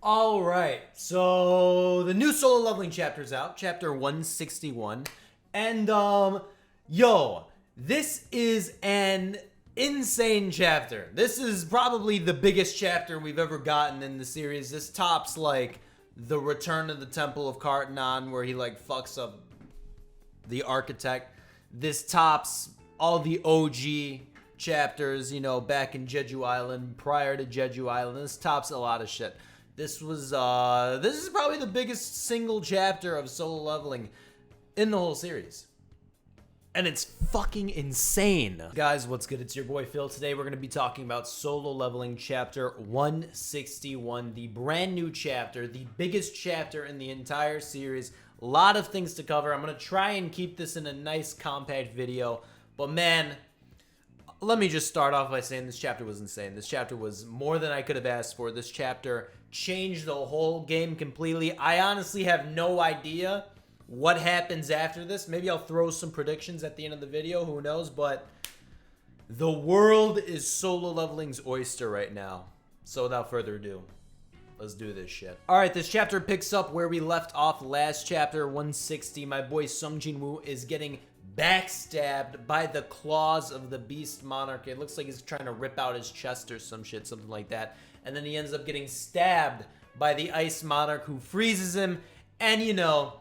All right, so the new solo leveling chapter's out, chapter 161, and yo, this is an insane chapter. This is probably the biggest chapter we've ever gotten in the series. This tops like the Return of the Temple of Cartanon, where he like fucks up the architect. This tops all the OG chapters, you know, back in Jeju Island, prior to Jeju Island. This tops a lot of shit. This is probably the biggest single chapter of solo leveling in the whole series. And it's fucking insane. Guys, what's good? It's your boy Phil. Today we're going to be talking about solo leveling chapter 161, the brand new chapter, the biggest chapter in the entire series. A lot of things to cover. I'm going to try and keep this in a nice compact video. But man, let me just start off by saying this chapter was insane. This chapter was more than I could have asked for. This chapter changed the whole game completely. I honestly have no idea what happens after this. Maybe I'll throw some predictions at the end of the video. Who knows? But the world is solo leveling's oyster right now. So without further ado, let's do this shit. All right, this chapter picks up where we left off last chapter, 160. My boy Sung Jin-woo is getting backstabbed by the claws of the beast monarch. It looks like he's trying to rip out his chest or some shit, something like that. And then he ends up getting stabbed by the ice monarch, who freezes him. And you know,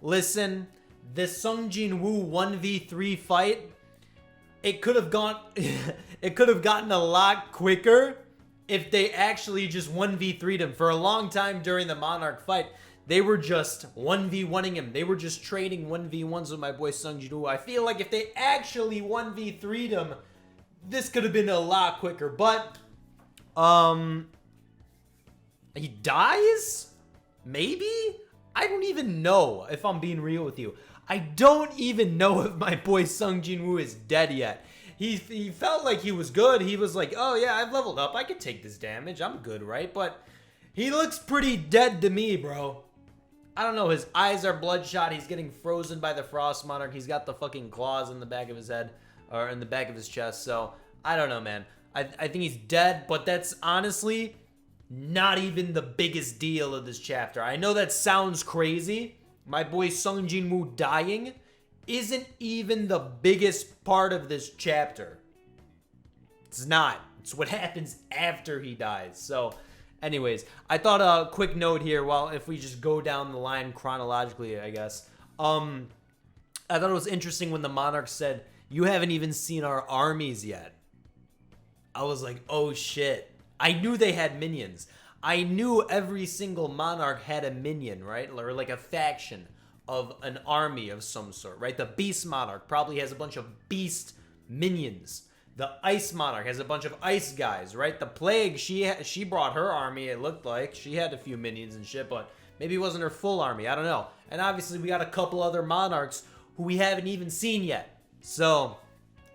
listen, this Sung Jin-woo 1v3 fight, it could have gotten a lot quicker if they actually just 1v3'd him. For a long time during the monarch fight, they were just 1v1ing him. They were just trading 1v1s with my boy Sung Jin-woo. I feel like if they actually 1v3'd him, this could have been a lot quicker. But, he dies? Maybe? I don't even know, if I'm being real with you. I don't even know if my boy Sung Jin-woo is dead yet. He felt like he was good. He was like, oh yeah, I've leveled up. I could take this damage. I'm good, right? But he looks pretty dead to me, bro. I don't know. His eyes are bloodshot. He's getting frozen by the Frost Monarch. He's got the fucking claws in the back of his head, or in the back of his chest. So, I don't know, man. I think he's dead, but that's honestly not even the biggest deal of this chapter. I know that sounds crazy. My boy Sung Jin-woo dying isn't even the biggest part of this chapter. It's not. It's what happens after he dies. So, anyways, I thought a quick note here, well, if we just go down the line chronologically, I guess. I thought it was interesting when the monarch said, "You haven't even seen our armies yet." I was like, oh shit. I knew they had minions. I knew every single monarch had a minion, right? Or like a faction of an army of some sort, right? The beast monarch probably has a bunch of beast minions. The ice monarch has a bunch of ice guys, right? The plague, she brought her army, it looked like. She had a few minions and shit, but maybe it wasn't her full army. I don't know. And obviously we got a couple other monarchs who we haven't even seen yet. So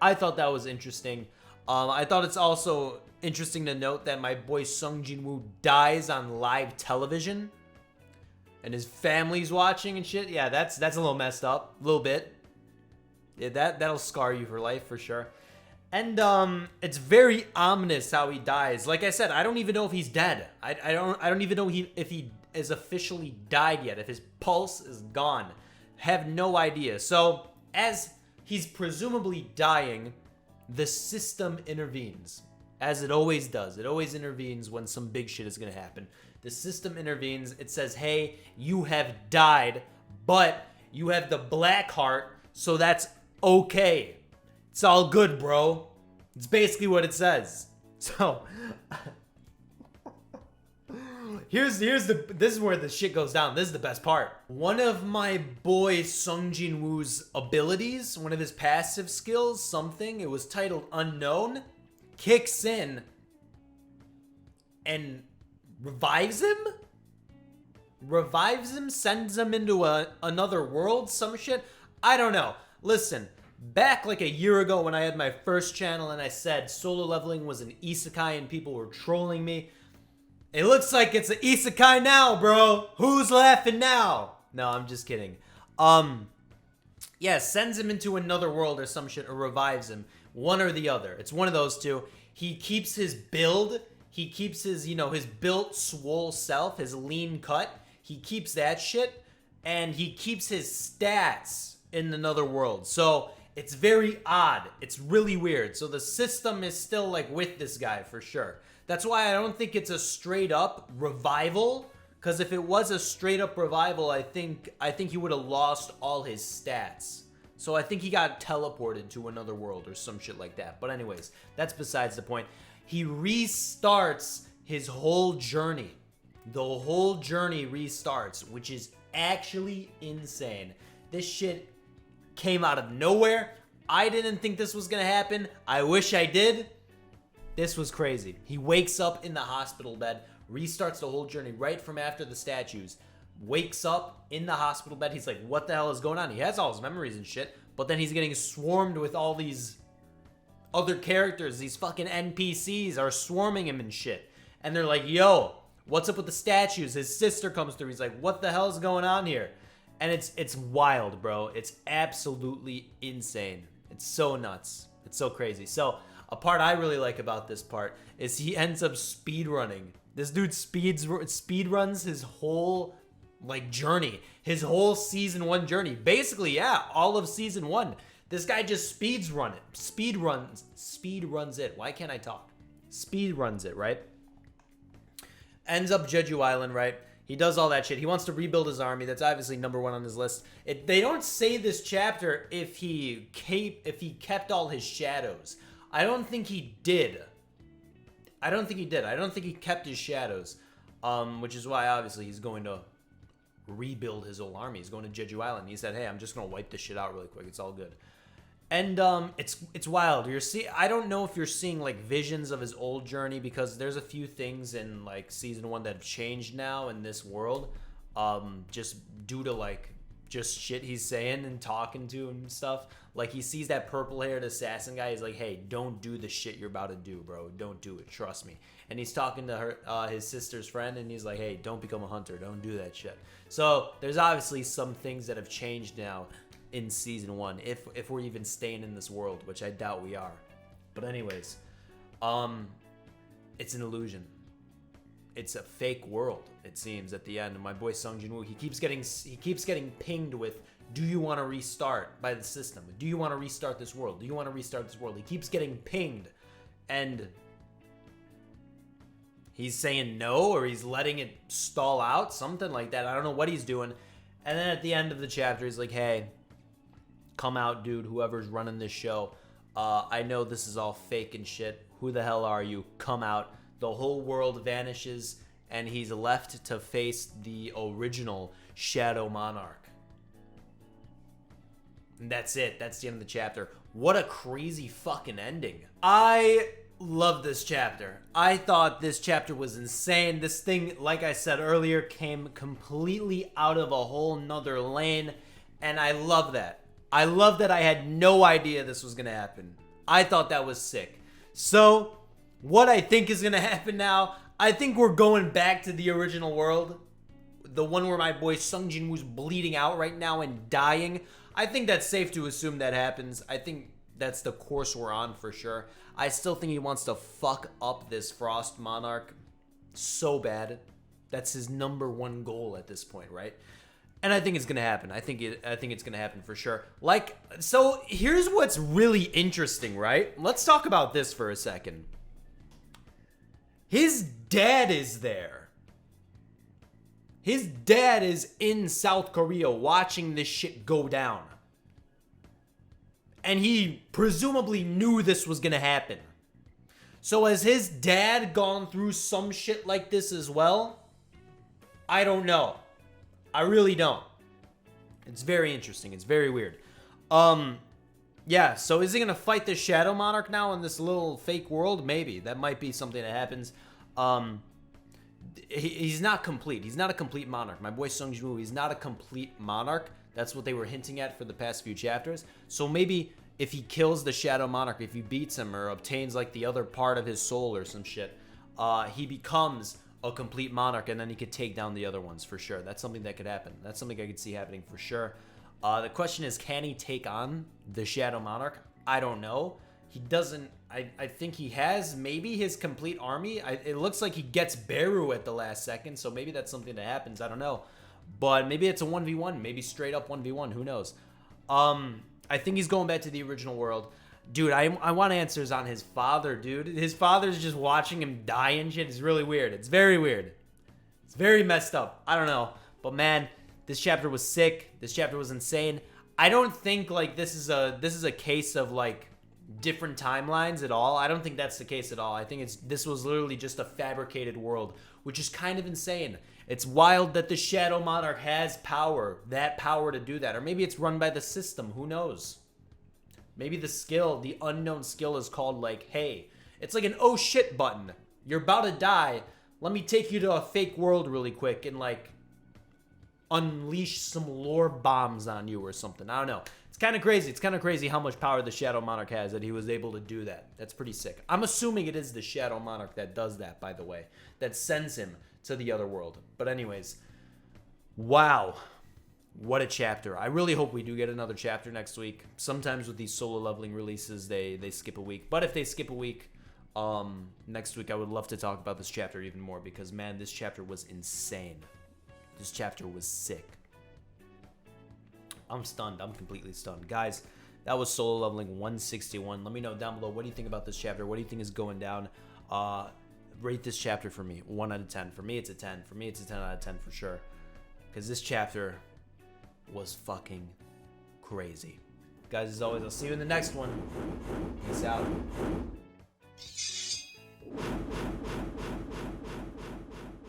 I thought that was interesting. I thought it's also interesting to note that my boy Sung Jin-woo dies on live television and his family's watching and shit. Yeah, that's a little messed up, a little bit. Yeah, that'll scar you for life for sure. And it's very ominous how he dies. Like I said, I don't even know if he's dead. I don't even know if he is officially died yet. If his pulse is gone, have no idea. So as he's presumably dying, the system intervenes, as it always does. It always intervenes when some big shit is gonna happen. The system intervenes. It says, hey, you have died, but you have the black heart, so that's okay. It's all good, bro. It's basically what it says. So this is where the shit goes down. This is the best part. One of my boy Sung Jin-woo's abilities, one of his passive skills, something, it was titled Unknown, kicks in and revives him? Sends him into another world, some shit? I don't know. Listen, back like a year ago when I had my first channel and I said solo leveling was an isekai and people were trolling me, it looks like it's an isekai now, bro. Who's laughing now? No, I'm just kidding. Yeah, sends him into another world or some shit, or revives him. One or the other. It's one of those two. He keeps his build. He keeps his, his built, swole self, his lean cut. He keeps that shit, and he keeps his stats in another world. So it's very odd. It's really weird. So the system is still like with this guy for sure. That's why I don't think it's a straight up revival. Because if it was a straight up revival, I think he would have lost all his stats. So I think he got teleported to another world or some shit like that. But anyways, that's besides the point. He restarts his whole journey. The whole journey restarts, which is actually insane. This shit came out of nowhere. I didn't think this was gonna happen. I wish I did. This was crazy. He wakes up in the hospital bed, restarts the whole journey right from after the statues, wakes up in the hospital bed. He's like, what the hell is going on? He has all his memories and shit, but then he's getting swarmed with all these other characters. These fucking NPCs are swarming him and shit. And they're like, yo, what's up with the statues? His sister comes through. He's like, what the hell is going on here? And it's wild, bro. It's absolutely insane. It's so nuts. It's so crazy. So a part I really like about this part is he ends up speedrunning. This dude speed runs his whole journey, his whole season 1 journey. Basically, yeah, all of season 1. This guy just speed runs it. Why can't I talk? Speed runs it, right? Ends up Jeju Island, right? He does all that shit. He wants to rebuild his army. That's obviously number 1 on his list. They don't say this chapter if he kept all his shadows. I don't think he did. I don't think he kept his shadows, which is why obviously he's going to rebuild his whole army. He's going to Jeju Island. He said, "Hey, I'm just gonna wipe this shit out really quick. It's all good." And it's wild. I don't know if you're seeing like visions of his old journey, because there's a few things in like season 1 that have changed now in this world, just due to just shit he's saying and talking to and stuff. Like he sees that purple-haired assassin guy. He's like, "Hey, don't do the shit you're about to do, bro. Don't do it. Trust me." And he's talking to her, his sister's friend, and he's like, "Hey, don't become a hunter. Don't do that shit." So there's obviously some things that have changed now in season 1, if we're even staying in this world, which I doubt we are. But anyways, it's an illusion. It's a fake world, it seems, at the end. And my boy Sung Jin Woo, he keeps getting pinged with, "Do you want to restart?" by the system. "Do you want to restart this world? Do you want to restart this world?" He keeps getting pinged, and he's saying no, or he's letting it stall out, something like that. I don't know what he's doing. And then at the end of the chapter, he's like, "Hey, come out, dude, whoever's running this show. I know this is all fake and shit. Who the hell are you? Come out." The whole world vanishes, and he's left to face the original Shadow Monarch. And that's it. That's the end of the chapter. What a crazy fucking ending. I love this chapter. I thought this chapter was insane. This thing, like I said earlier, came completely out of a whole nother lane, and I love that. I love that I had no idea this was going to happen. I thought that was sick. So, what I think is going to happen now, I think we're going back to the original world. The one where my boy Sung Jin Woo's bleeding out right now and dying. I think that's safe to assume that happens. I think that's the course we're on for sure. I still think he wants to fuck up this Frost Monarch so bad. That's his number 1 goal at this point, right? And I think it's gonna happen. I think it's gonna happen for sure. So here's what's really interesting, right? Let's talk about this for a second. His dad is there. His dad is in South Korea watching this shit go down. And he presumably knew this was gonna happen. So has his dad gone through some shit like this as well? I don't know. I really don't. It's very interesting. It's very weird. Yeah, so is he going to fight the Shadow Monarch now in this little fake world? Maybe. That might be something that happens. He's not complete. He's not a complete monarch. My boy Sung Jin Woo, he's not a complete monarch. That's what they were hinting at for the past few chapters. So maybe if he kills the Shadow Monarch, if he beats him or obtains like the other part of his soul or some shit, he becomes a complete monarch, and then he could take down the other ones for sure. That's something that could happen. That's something I could see happening for sure. The question is, can he take on the Shadow Monarch? I don't know. He doesn't. I think he has maybe his complete army. It looks like he gets Beru at the last second, so maybe that's something that happens. I don't know. But maybe it's a 1v1, maybe straight up 1v1, who knows. I think he's going back to the original world. Dude, I want answers on his father, dude. His father's just watching him die and shit. It's really weird. It's very weird. It's very messed up. I don't know. But man, this chapter was sick. This chapter was insane. I don't think like this is a case of like different timelines at all. I don't think that's the case at all. I think this was literally just a fabricated world, which is kind of insane. It's wild that the Shadow Monarch has power, that power to do that. Or maybe it's run by the system, who knows? Maybe the skill, the unknown skill is called like, hey, it's like an oh shit button. You're about to die. Let me take you to a fake world really quick and like unleash some lore bombs on you or something. I don't know. It's kind of crazy. It's kind of crazy how much power the Shadow Monarch has that he was able to do that. That's pretty sick. I'm assuming it is the Shadow Monarch that does that, by the way, that sends him to the other world. But anyways, wow. What a chapter. I really hope we do get another chapter next week. Sometimes with these solo leveling releases, they skip a week. But if they skip a week, next week I would love to talk about this chapter even more because, man, this chapter was insane. This chapter was sick. I'm stunned. I'm completely stunned. Guys, that was solo leveling 161. Let me know down below, what do you think about this chapter? What do you think is going down? Rate this chapter for me. 1 out of 10. For me, it's a 10. For me, it's a 10 out of 10 for sure. Because this chapter was fucking crazy. Guys, as always, I'll see you in the next one. Peace out.